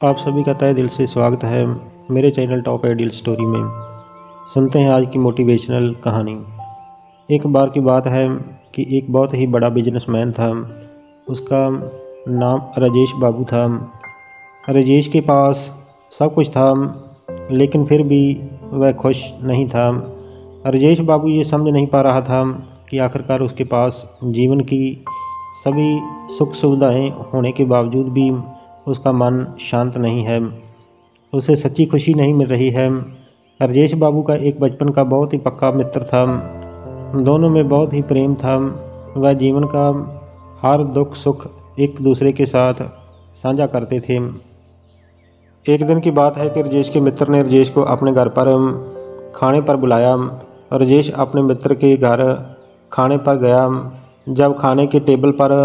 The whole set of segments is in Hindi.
आप सभी का तहे दिल से स्वागत है मेरे चैनल टॉप आइडियल स्टोरी में। सुनते हैं आज की मोटिवेशनल कहानी। एक बार की बात है कि एक बहुत ही बड़ा बिजनेसमैन था। उसका नाम राजेश बाबू था। राजेश के पास सब कुछ था, लेकिन फिर भी वह खुश नहीं था। राजेश बाबू ये समझ नहीं पा रहा था कि आखिरकार उसके पास जीवन की सभी सुख सुविधाएं होने के बावजूद भी उसका मन शांत नहीं है, उसे सच्ची खुशी नहीं मिल रही है। राजेश बाबू का एक बचपन का बहुत ही पक्का मित्र था। दोनों में बहुत ही प्रेम था। वह जीवन का हर दुख सुख एक दूसरे के साथ साझा करते थे। एक दिन की बात है कि राजेश के मित्र ने राजेश को अपने घर पर खाने पर बुलाया। राजेश अपने मित्र के घर खाने पर गया। जब खाने के टेबल पर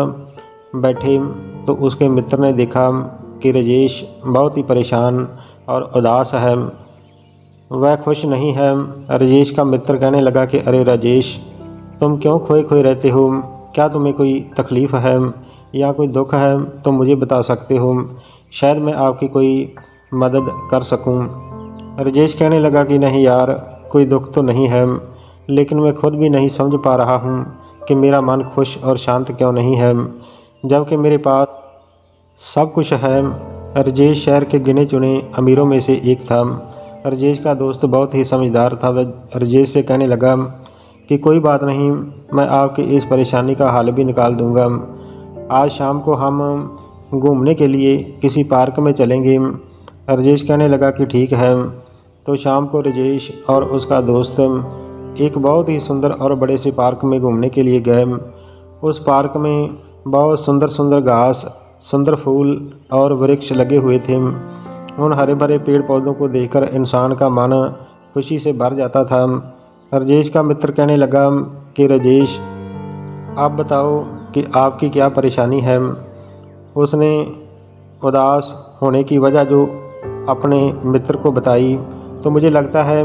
बैठे तो उसके मित्र ने देखा कि राजेश बहुत ही परेशान और उदास है, वह खुश नहीं है। राजेश का मित्र कहने लगा कि अरे राजेश, तुम क्यों खोए खोए रहते हो? क्या तुम्हें कोई तकलीफ़ है या कोई दुख है तो मुझे बता सकते हो, शायद मैं आपकी कोई मदद कर सकूं। राजेश कहने लगा कि नहीं यार, कोई दुख तो नहीं है, लेकिन मैं खुद भी नहीं समझ पा रहा हूं कि मेरा मन खुश और शांत क्यों नहीं है, जबकि मेरे पास सब कुछ है। राजेश शहर के गिने चुने अमीरों में से एक था। राजेश का दोस्त बहुत ही समझदार था। वह राजेश से कहने लगा कि कोई बात नहीं, मैं आपकी इस परेशानी का हल भी निकाल दूंगा। आज शाम को हम घूमने के लिए किसी पार्क में चलेंगे। राजेश कहने लगा कि ठीक है। तो शाम को राजेश और उसका दोस्त एक बहुत ही सुंदर और बड़े से पार्क में घूमने के लिए गए। उस पार्क में बहुत सुंदर सुंदर घास, सुंदर फूल और वृक्ष लगे हुए थे। उन हरे भरे पेड़ पौधों को देखकर इंसान का मन खुशी से भर जाता था। राजेश का मित्र कहने लगा कि राजेश, आप बताओ कि आपकी क्या परेशानी है। उसने उदास होने की वजह जो अपने मित्र को बताई, तो मुझे लगता है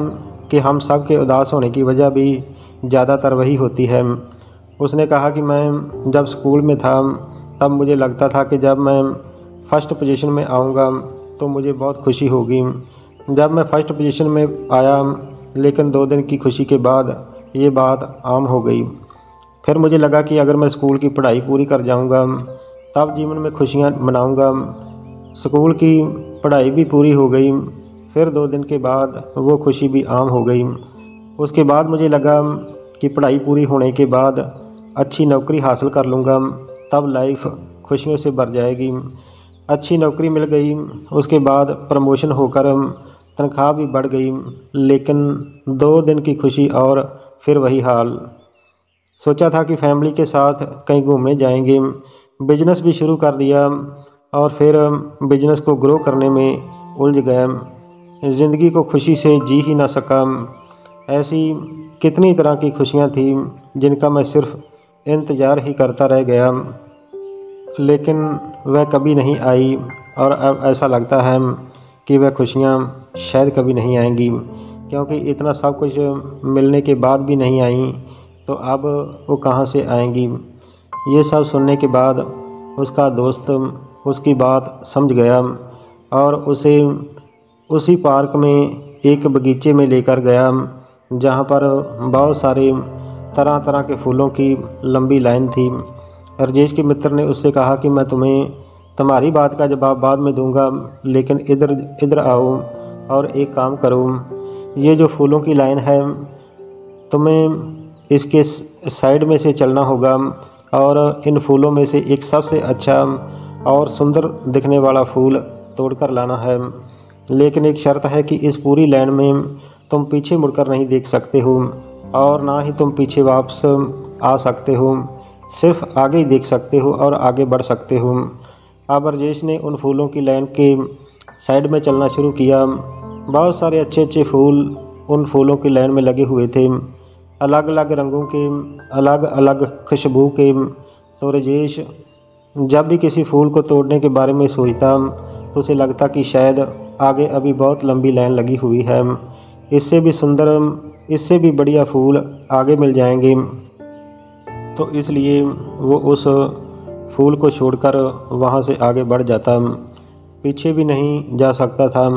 कि हम सब के उदास होने की वजह भी ज़्यादातर वही होती है। उसने कहा कि मैं जब स्कूल में था तब मुझे लगता था कि जब मैं फ़र्स्ट पोजीशन में आऊँगा तो मुझे बहुत खुशी होगी। जब मैं फ़र्स्ट पोजीशन में आया, लेकिन 2 दिन की खुशी के बाद ये बात आम हो गई। फिर मुझे लगा कि अगर मैं स्कूल की पढ़ाई पूरी कर जाऊँगा तब जीवन में खुशियाँ मनाऊँगा। स्कूल की पढ़ाई भी पूरी हो गई। फिर 2 दिन के बाद वो खुशी भी आम हो गई। उसके बाद मुझे लगा कि पढ़ाई पूरी होने के बाद अच्छी नौकरी हासिल कर लूँगा, तब लाइफ खुशियों से भर जाएगी। अच्छी नौकरी मिल गई। उसके बाद प्रमोशन होकर तनख्वाह भी बढ़ गई, लेकिन 2 दिन की खुशी और फिर वही हाल। सोचा था कि फैमिली के साथ कहीं घूमने जाएंगे। बिजनेस भी शुरू कर दिया और फिर बिजनेस को ग्रो करने में उलझ गए। ज़िंदगी को खुशी से जी ही ना सका। ऐसी कितनी तरह की खुशियाँ थी जिनका मैं सिर्फ इंतज़ार ही करता रह गया, लेकिन वह कभी नहीं आई। और अब ऐसा लगता है कि वह खुशियाँ शायद कभी नहीं आएंगी, क्योंकि इतना सब कुछ मिलने के बाद भी नहीं आई, तो अब वो कहाँ से आएंगी। ये सब सुनने के बाद उसका दोस्त उसकी बात समझ गया और उसे उसी पार्क में एक बगीचे में लेकर गया, जहाँ पर बहुत सारे तरह तरह के फूलों की लंबी लाइन थी। राजेश के मित्र ने उससे कहा कि मैं तुम्हें तुम्हारी बात का जवाब बाद में दूंगा, लेकिन इधर आओ और एक काम करो। ये जो फूलों की लाइन है, तुम्हें इसके साइड में से चलना होगा और इन फूलों में से एक सबसे अच्छा और सुंदर दिखने वाला फूल तोड़कर लाना है। लेकिन एक शर्त है कि इस पूरी लाइन में तुम पीछे मुड़कर नहीं देख सकते हो और ना ही तुम पीछे वापस आ सकते हो, सिर्फ आगे ही देख सकते हो और आगे बढ़ सकते हो। अब राजेश ने उन फूलों की लाइन के साइड में चलना शुरू किया। बहुत सारे अच्छे अच्छे फूल उन फूलों की लाइन में लगे हुए थे, अलग अलग रंगों के, अलग अलग खुशबू के। तो राजेश जब भी किसी फूल को तोड़ने के बारे में सोचता तो उसे लगता कि शायद आगे अभी बहुत लंबी लाइन लगी हुई है, इससे भी सुंदर, इससे भी बढ़िया फूल आगे मिल जाएंगे। तो इसलिए वो उस फूल को छोड़कर वहाँ से आगे बढ़ जाता। पीछे भी नहीं जा सकता था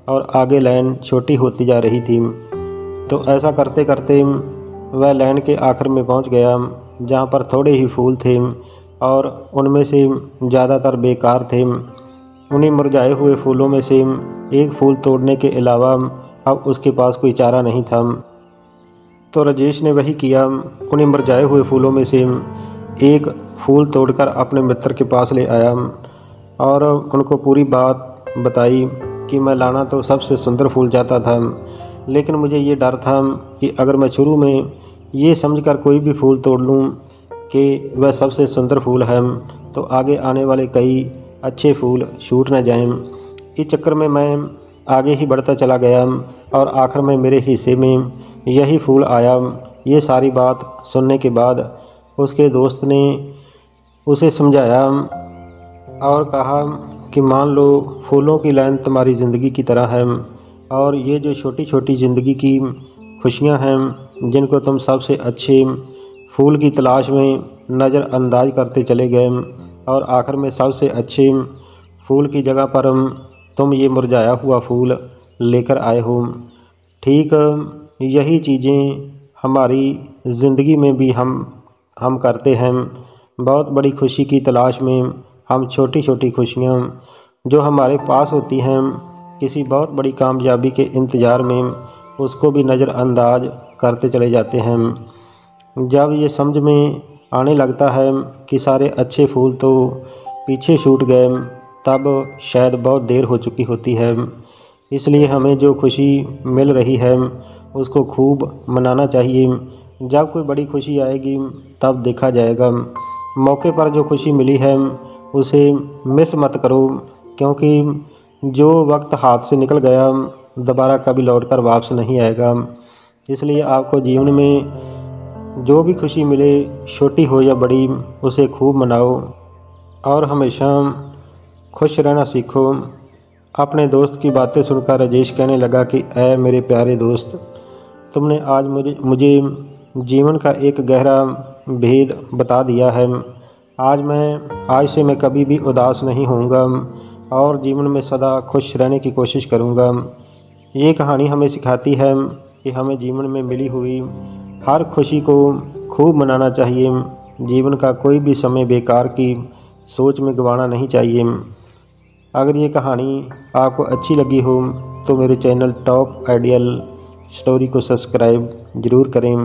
और आगे लाइन छोटी होती जा रही थी। तो ऐसा करते करते वह लाइन के आखिर में पहुंच गया, जहां पर थोड़े ही फूल थे और उनमें से ज़्यादातर बेकार थे। उन्हीं मुरझाए हुए फूलों में से एक फूल तोड़ने के अलावा अब उसके पास कोई चारा नहीं था। तो राजेश ने वही किया, उन्हीं मुरझाए हुए फूलों में से एक फूल तोड़कर अपने मित्र के पास ले आया और उनको पूरी बात बताई कि मैं लाना तो सबसे सुंदर फूल चाहता था, लेकिन मुझे ये डर था कि अगर मैं शुरू में ये समझकर कोई भी फूल तोड़ लूँ कि वह सबसे सुंदर फूल है, तो आगे आने वाले कई अच्छे फूल छूट न जाएं। इस चक्कर में मैं आगे ही बढ़ता चला गया और आखिर में मेरे हिस्से में यही फूल आया। ये सारी बात सुनने के बाद उसके दोस्त ने उसे समझाया और कहा कि मान लो फूलों की लाइन तुम्हारी ज़िंदगी की तरह है और ये जो छोटी छोटी ज़िंदगी की खुशियां हैं जिनको तुम सबसे अच्छे फूल की तलाश में नज़रअंदाज करते चले गए और आखिर में सबसे अच्छे फूल की जगह पर तुम ये मुरझाया हुआ फूल लेकर आए हो। ठीक यही चीज़ें हमारी ज़िंदगी में भी हम करते हैं। बहुत बड़ी खुशी की तलाश में हम छोटी छोटी खुशियाँ जो हमारे पास होती हैं किसी बहुत बड़ी कामयाबी के इंतज़ार में उसको भी नज़रअंदाज करते चले जाते हैं। जब ये समझ में आने लगता है कि सारे अच्छे फूल तो पीछे छूट गए, तब शायद बहुत देर हो चुकी होती है। इसलिए हमें जो खुशी मिल रही है उसको खूब मनाना चाहिए। जब कोई बड़ी खुशी आएगी तब देखा जाएगा। मौके पर जो खुशी मिली है उसे मिस मत करो, क्योंकि जो वक्त हाथ से निकल गया दोबारा कभी लौटकर वापस नहीं आएगा। इसलिए आपको जीवन में जो भी खुशी मिले, छोटी हो या बड़ी, उसे खूब मनाओ और हमेशा खुश रहना सीखो। अपने दोस्त की बातें सुनकर राजेश कहने लगा कि ऐ मेरे प्यारे दोस्त, तुमने आज मुझे जीवन का एक गहरा भेद बता दिया है। आज से मैं कभी भी उदास नहीं होऊंगा और जीवन में सदा खुश रहने की कोशिश करूंगा। ये कहानी हमें सिखाती है कि हमें जीवन में मिली हुई हर खुशी को खूब मनाना चाहिए। जीवन का कोई भी समय बेकार की सोच में गंवाना नहीं चाहिए। अगर ये कहानी आपको अच्छी लगी हो तो मेरे चैनल टॉप आइडियल स्टोरी को सब्सक्राइब ज़रूर करें।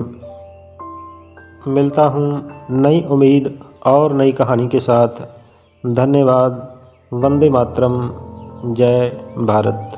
मिलता हूँ नई उम्मीद और नई कहानी के साथ। धन्यवाद। वंदे मातरम। जय भारत।